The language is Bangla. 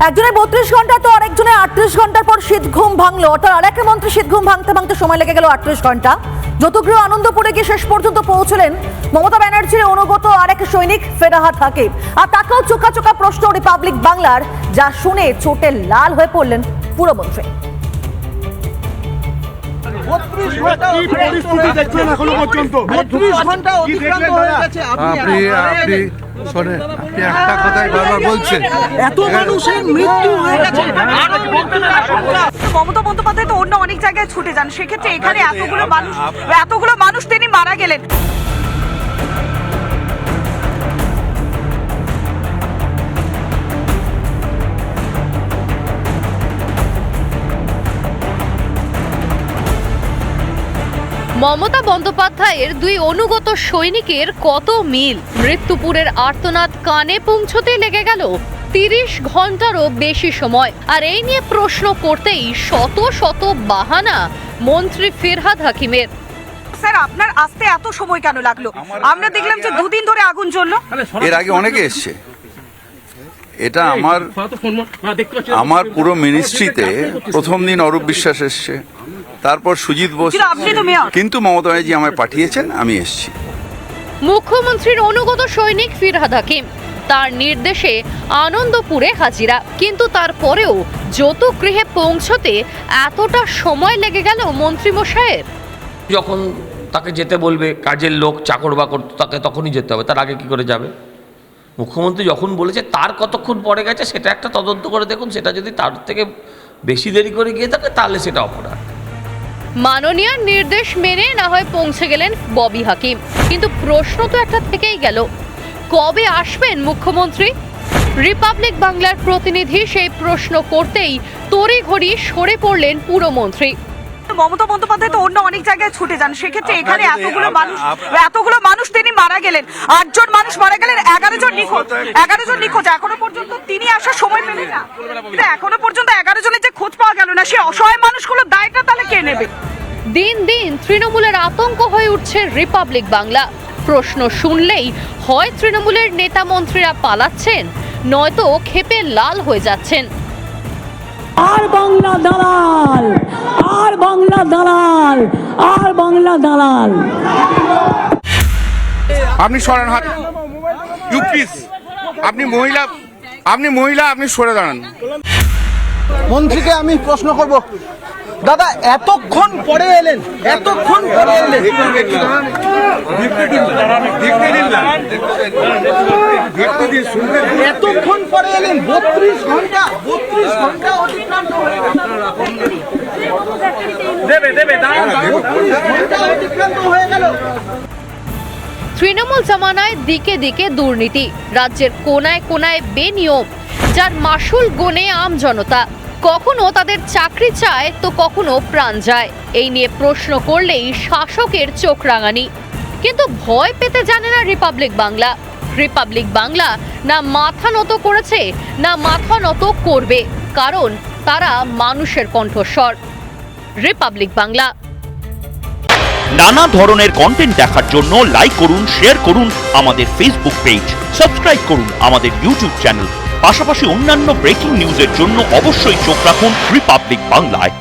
একজনের 32 ঘন্টা তো আরেকজনের 38 ঘন্টার পর শীত ঘুম ভাঙলো। অর্থাৎ আরেক মন্ত্রী শীত ঘুম ভাঙতে ভাঙতে সময় লেগে গেল 38 ঘন্টা। যতগৃহ আনন্দপুরে গিয়ে শেষ পর্যন্ত পৌঁছলেন মমতা ব্যানার্জির অনুগত আরেক সৈনিক ফেরাহাত হাকিম। আর তাকেও চোখা চোখা প্রশ্ন রিপাবলিক বাংলার, যা শুনে চোটে লাল হয়ে পড়লেন পুরমন্ত্রী। একটা কথাই বারবার বলছেন, এত মানুষের মৃত্যু হয়ে গেছে। মমতা বন্দ্যোপাধ্যায় তো অন্য অনেক জায়গায় ছুটে যান, সেক্ষেত্রে এখানে এতগুলো মানুষ তিনি মারা গেলেন। মমতা বন্দ্যোপাধ্যায়ের দুই অনুগত সৈনিকের কত মিল। মৃত্যুপুরের আর্তনাদ কানে পৌঁছতে লেগে গেল 30 ঘন্টারও বেশি সময়। আর এই নিয়ে প্রশ্ন করতেই শত শত বাহানা মন্ত্রী ফেরহাদ হাকিমের। স্যার, আপনার আসতে এত সময় কেন লাগলো? আমরা দেখলাম যে দুদিন ধরে আগুন জ্বললো। এর আগে অনেকে এসছে। এটা আমার পুরো মিনিস্ট্রিতে প্রথম দিন অরূপ বিশ্বাস এসছে, তারপর সুজিত বোস, কিন্তু মমতা ব্যানার্জি আমায় পাঠিয়েছেন, আমি এসেছি। মুখ্যমন্ত্রীর অনুগত সৈনিক ফেরহাদ হাকিম, তার নির্দেশে আনন্দপুরে হাজিরা। কিন্তু তারপরেও যত গৃহে পৌঁছতে এতটা সময় লেগে গেল মন্ত্রী মশাইয়ের। যখন তাকে যেতে বলবে কাজের লোক, চাকর বাকর, তাকে তখনই যেতে হবে, তার আগে কি করে যাবে? মুখ্যমন্ত্রী যখন বলেছে তার কতক্ষণ পরে গেছে সেটা একটা তদন্ত করে দেখুন। সেটা যদি তার থেকে বেশি দেরি করে গিয়ে থাকে তাহলে সেটা অপরাধ। মাননীয়ার নির্দেশ মেনে না হয় পৌঁছে গেলেন ববি হাকিম, কিন্তু প্রশ্ন তো একটা থেকেই গেল, কবে আসবেন মুখ্যমন্ত্রী? রিপাবলিক বাংলার প্রতিনিধি সেই প্রশ্ন করতেই তড়িঘড়ি সরে পড়লেন পুরমন্ত্রী। মমতা বন্দ্যোপাধ্যায় তো অন্য অনেক জায়গায় ছুটে যান, সেক্ষেত্রে এখানে এতগুলো মানুষ তিনি মারা গেলেন। 8 জন মানুষ মারা গেলেন, 11 জন নিখোঁজ। এখনো পর্যন্ত তিনি আসার সময় পেলেন না। এখনো পর্যন্ত 11 জনের যে খোঁজ পাওয়া গেল না, সে অসহায় মানুষগুলো দায়টা তাহলে কে নেবে? দিন দিন তৃণমূলের আতঙ্ক হয়ে উঠছে রিপাবলিক বাংলা। প্রশ্ন শুনলেই হয় তৃণমূলের নেতা মন্ত্রীরা পালাচ্ছেন, নয়তো ক্ষেপে লাল হয়ে যাচ্ছেন। আর বাংলা দালাল, আর বাংলা দালাল, আর বাংলা দালাল। আপনি সরেন হাত, ইউ প্লিজ। আপনি মহিলা, আপনি সরে দাঁড়ান। মন্ত্রীকে আমি প্রশ্ন করব, দাদা এতক্ষণ পরে এলেন, এতক্ষণ পরে এলেন, এতক্ষণ পরে এলেন, 32 ঘন্টা অতিক্রান্ত হয়ে গেল। তৃণমূল জামানায় দিকে দিকে দুর্নীতি, রাজ্যের কোনায় কোনায় বেনিয়ম, যার মাসুল গোনে আম জনতা। কখনো তাদের চাকরি চায় তো কখনো প্রাণ যায়। এই নিয়ে প্রশ্ন করলেই শাসকের চোখ রাঙানি। কিন্তু ভয় পেতে জানে না রিপাবলিক বাংলা। রিপাবলিক বাংলা না মাথা নত করেছে, না মাথা নত করবে, কারণ তারা মানুষের কণ্ঠস্বর। রিপাবলিক বাংলা। নানা ধরনের কন্টেন্ট দেখার জন্য লাইক করুন, শেয়ার করুন আমাদের ফেসবুক পেজ, সাবস্ক্রাইব করুন আমাদের ইউটিউব চ্যানেল। পাশাপাশি অন্যান্য ব্রেকিং নিউজের জন্য অবশ্যই চোখ রাখুন রিপাবলিক বাংলায়।